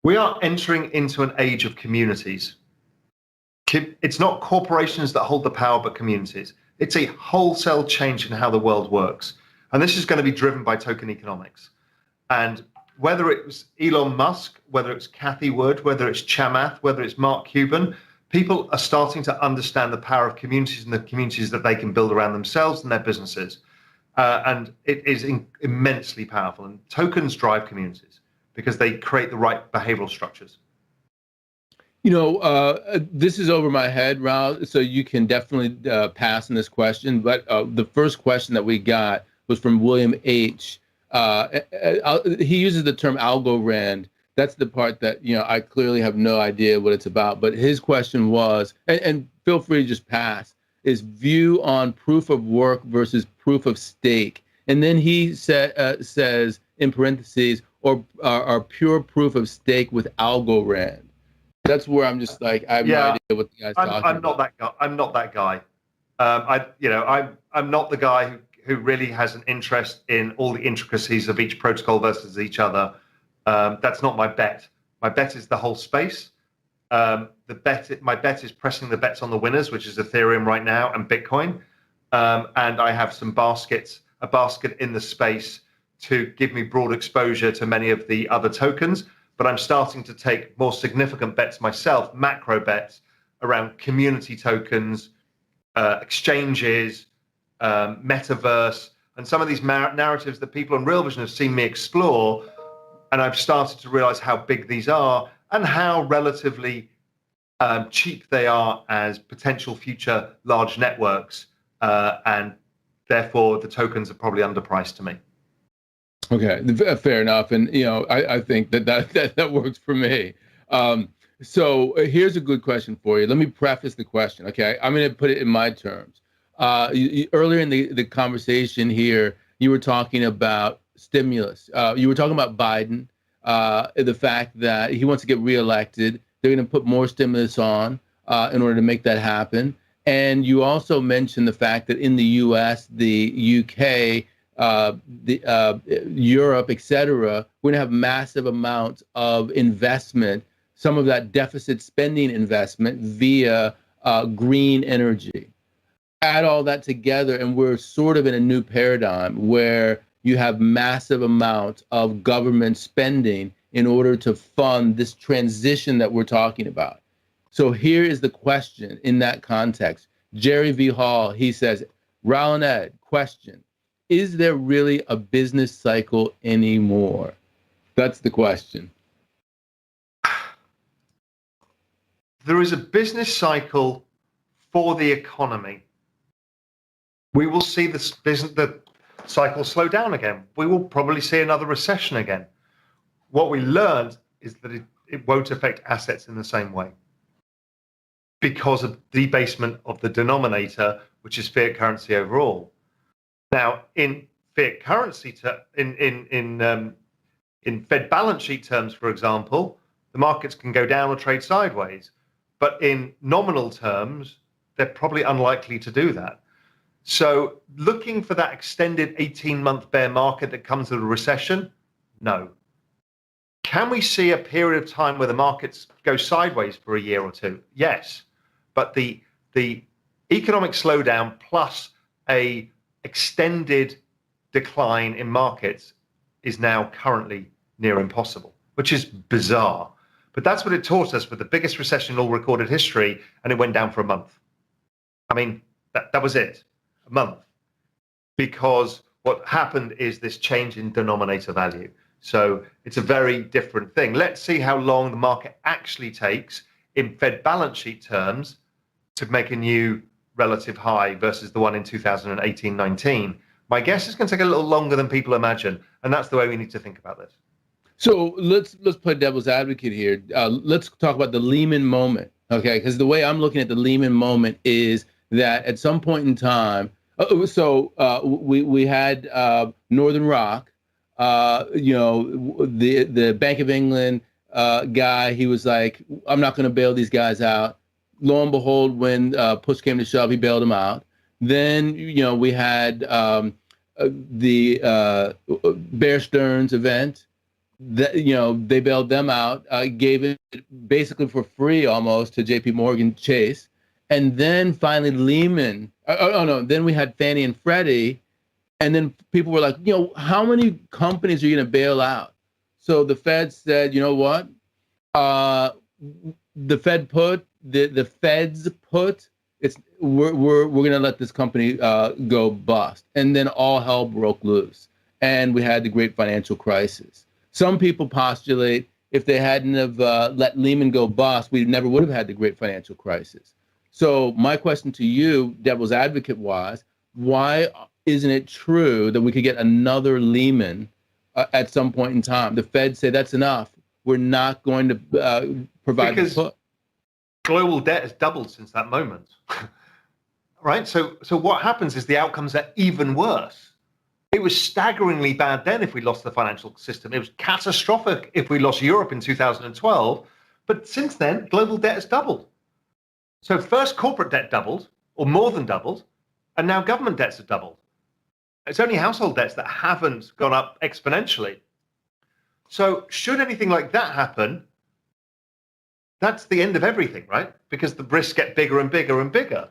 We are entering into an age of communities. It's not corporations that hold the power, but communities. It's a wholesale change in how the world works. And this is going to be driven by token economics. And whether it was Elon Musk, whether it's Cathie Wood, whether it's Chamath, whether it's Mark Cuban, people are starting to understand the power of communities and the communities that they can build around themselves and their businesses. And it is immensely powerful. And tokens drive communities because they create the right behavioral structures. This is over my head, Raoul, so you can definitely pass on this question. But the first question that we got was from William H. He uses the term algorand. That's the part that, I clearly have no idea what it's about. But his question was, and feel free to just pass, is view on proof of work versus proof of stake. And then he says, in parentheses, or pure proof of stake with algorand. That's where I'm just like, I have no idea what the guy's talking about. I'm not that guy. I'm not that guy. I'm not the guy who really has an interest in all the intricacies of each protocol versus each other. That's not my bet. My bet is the whole space. My bet is pressing the bets on the winners, which is Ethereum right now and Bitcoin. And I have a basket in the space to give me broad exposure to many of the other tokens. But I'm starting to take more significant bets myself, macro bets around community tokens, exchanges, metaverse, and some of these narratives that people on Real Vision have seen me explore. And I've started to realize how big these are and how relatively cheap they are as potential future large networks. And therefore, the tokens are probably underpriced to me. Okay, fair enough. And, I think that works for me. So here's a good question for you. Let me preface the question, okay? I'm going to put it in my terms. Earlier in the conversation here, you were talking about stimulus. You were talking about Biden, the fact that he wants to get reelected. They're going to put more stimulus on in order to make that happen. And you also mentioned the fact that in the U.S., the UK, Europe, et cetera, we're going to have massive amounts of investment, some of that deficit spending investment via green energy. Add all that together, and we're sort of in a new paradigm where you have massive amounts of government spending in order to fund this transition that we're talking about. So here is the question in that context. Jerry V. Hall, he says, Raoul and Ed, question. Is there really a business cycle anymore? That's the question. There is a business cycle for the economy. We will see the cycle slow down again. We will probably see another recession again. What we learned is that it won't affect assets in the same way because of debasement of the denominator, which is fiat currency overall. Now, in fiat currency, in Fed balance sheet terms, for example, the markets can go down or trade sideways. But in nominal terms, they're probably unlikely to do that. So looking for that extended 18-month bear market that comes with a recession? No. Can we see a period of time where the markets go sideways for a year or two? Yes. But the economic slowdown plus a extended decline in markets is now currently near impossible, which is bizarre. But that's what it taught us with the biggest recession in all recorded history, and it went down for a month. I mean, that was it, a month. Because what happened is this change in denominator value. So it's a very different thing. Let's see how long the market actually takes in Fed balance sheet terms to make a new relative high versus the one in 2018-19. My guess is going to take a little longer than people imagine, and that's the way we need to think about this. So let's play devil's advocate here. Let's talk about the Lehman moment, okay? Because the way I'm looking at the Lehman moment is that at some point in time, we had Northern Rock, the Bank of England guy. He was like, I'm not going to bail these guys out. Lo and behold, when push came to shove, he bailed them out. Then, we had the Bear Stearns event. They bailed them out, gave it basically for free almost to J.P. Morgan Chase, and then finally Lehman. No, then we had Fannie and Freddie, and then people were like, how many companies are you going to bail out? So the Fed said, you know what? The Feds put we're going to let this company go bust, and then all hell broke loose, and we had the great financial crisis. Some people postulate if they hadn't have let Lehman go bust, we never would have had the great financial crisis. So my question to you, devil's advocate, was why isn't it true that we could get another Lehman at some point in time? The Fed say that's enough. We're not going to provide because the put. Global debt has doubled since that moment, right? So what happens is the outcomes are even worse. It was staggeringly bad then if we lost the financial system. It was catastrophic if we lost Europe in 2012. But since then, global debt has doubled. So first corporate debt doubled, or more than doubled, and now government debts have doubled. It's only household debts that haven't gone up exponentially. So should anything like that happen, that's the end of everything, right? Because the risks get bigger and bigger and bigger.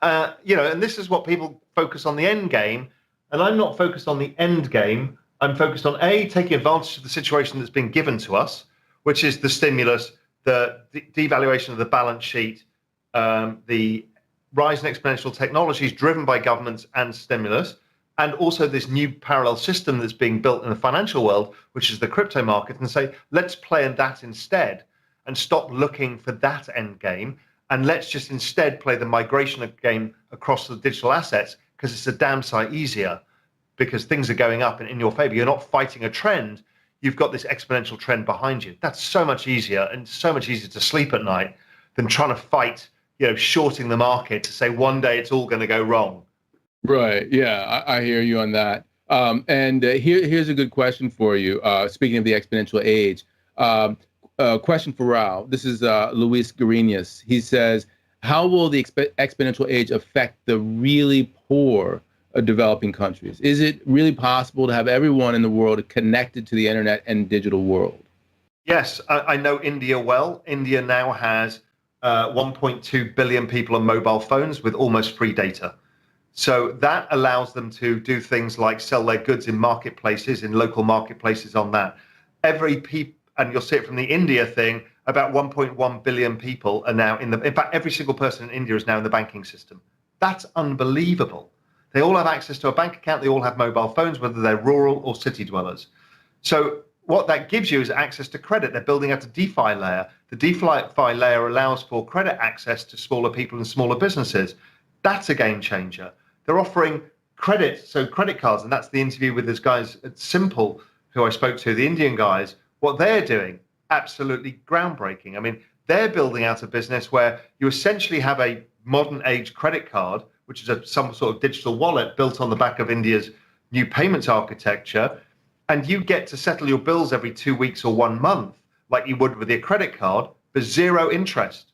And this is what people focus on, the end game. And I'm not focused on the end game. I'm focused on taking advantage of the situation that's been given to us, which is the stimulus, the devaluation of the balance sheet, the rise in exponential technologies driven by governments and stimulus, and also this new parallel system that's being built in the financial world, which is the crypto market, and say, let's play in that instead and stop looking for that end game. And let's just instead play the migration game across the digital assets, because it's a damn sight easier, because things are going up and in your favor. You're not fighting a trend. You've got this exponential trend behind you. That's so much easier, and so much easier to sleep at night than trying to fight, shorting the market to say one day it's all going to go wrong. Right. Yeah, I hear you on that. Here's a good question for you. Speaking of the exponential age, question for Raoul. This is Luis Guarinas. He says, how will the exponential age affect the really poor developing countries? Is it really possible to have everyone in the world connected to the internet and digital world? Yes, I know India well. India now has 1.2 billion people on mobile phones with almost free data. So that allows them to do things like sell their goods in marketplaces, in local marketplaces on that. And you'll see it from the India thing, about 1.1 billion people are now in fact, every single person in India is now in the banking system. That's unbelievable. They all have access to a bank account. They all have mobile phones, whether they're rural or city dwellers. So what that gives you is access to credit. They're building out a DeFi layer. The DeFi layer allows for credit access to smaller people and smaller businesses. That's a game changer. They're offering credit, so credit cards, and that's the interview with those guys at Simple, who I spoke to, the Indian guys. What they're doing, absolutely groundbreaking. I mean, they're building out a business where you essentially have a modern age credit card, which is some sort of digital wallet built on the back of India's new payments architecture. And you get to settle your bills every 2 weeks or 1 month, like you would with your credit card, for zero interest.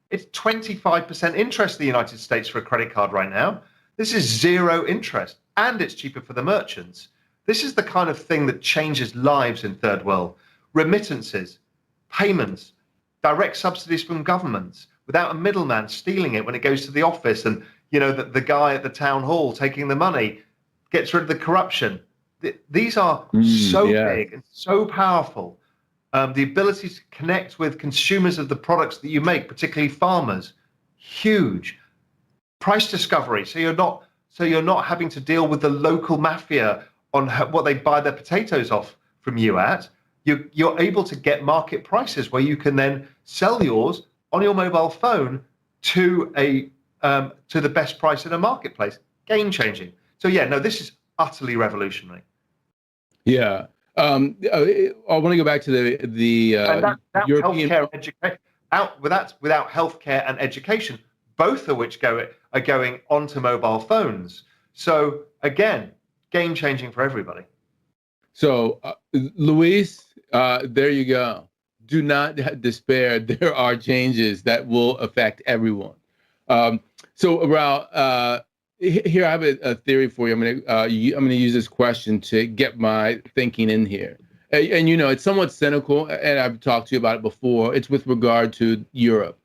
It's 25% interest in the United States for a credit card right now. This is zero interest, and it's cheaper for the merchants. This is the kind of thing that changes lives in third world. Remittances, payments, direct subsidies from governments without a middleman stealing it when it goes to the office, and the guy at the town hall taking the money gets rid of the corruption. These are so big and so powerful. The ability to connect with consumers of the products that you make, particularly farmers, huge. Price discovery, so you're not having to deal with the local mafia on what they buy their potatoes off from you at. You're able to get market prices where you can then sell yours on your mobile phone to the best price in a marketplace. Game changing. So this is utterly revolutionary. Yeah. I want to go back to the European healthcare education. Without healthcare and education, both of which are going onto mobile phones. So again, game changing for everybody. So, Luis, there you go. Do not despair. There are changes that will affect everyone. So, Raoul, here I have a theory for you. I'm going to use this question to get my thinking in here. And it's somewhat cynical, and I've talked to you about it before. It's with regard to Europe.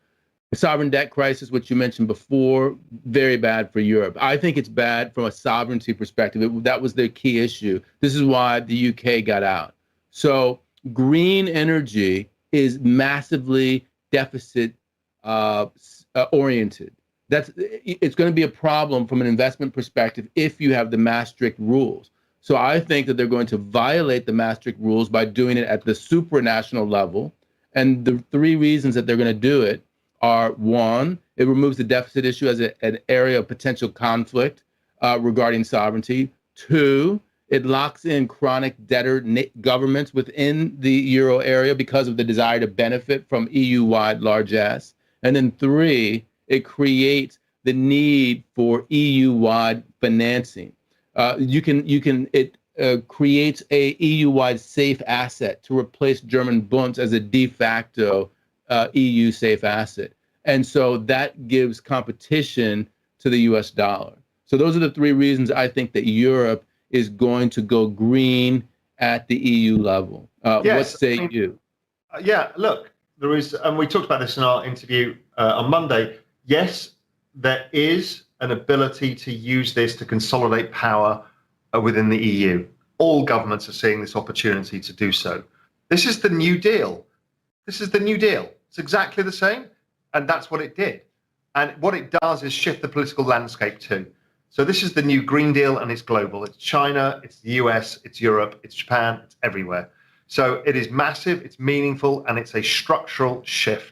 The sovereign debt crisis, which you mentioned before, very bad for Europe. I think it's bad from a sovereignty perspective. That was their key issue. This is why the UK got out. So green energy is massively deficit oriented. It's going to be a problem from an investment perspective if you have the Maastricht rules. So I think that they're going to violate the Maastricht rules by doing it at the supranational level. And the three reasons that they're going to do it are: one, it removes the deficit issue as an area of potential conflict regarding sovereignty. Two, it locks in chronic debtor governments within the euro area because of the desire to benefit from EU-wide largesse. And then three, it creates the need for EU-wide financing. It creates a EU-wide safe asset to replace German bunds as a de facto EU safe asset. And so that gives competition to the US dollar. So those are the three reasons I think that Europe is going to go green at the EU level. Yes, what say you? Yeah, look, there is, and we talked about this in our interview on Monday. Yes, there is an ability to use this to consolidate power within the EU. All governments are seeing this opportunity to do so. This is the New Deal. This is the New Deal. It's exactly the same, and that's what it did. And what it does is shift the political landscape too. So this is the new Green Deal, and it's global. It's China, it's the US, it's Europe, it's Japan, it's everywhere. So it is massive, it's meaningful, and it's a structural shift.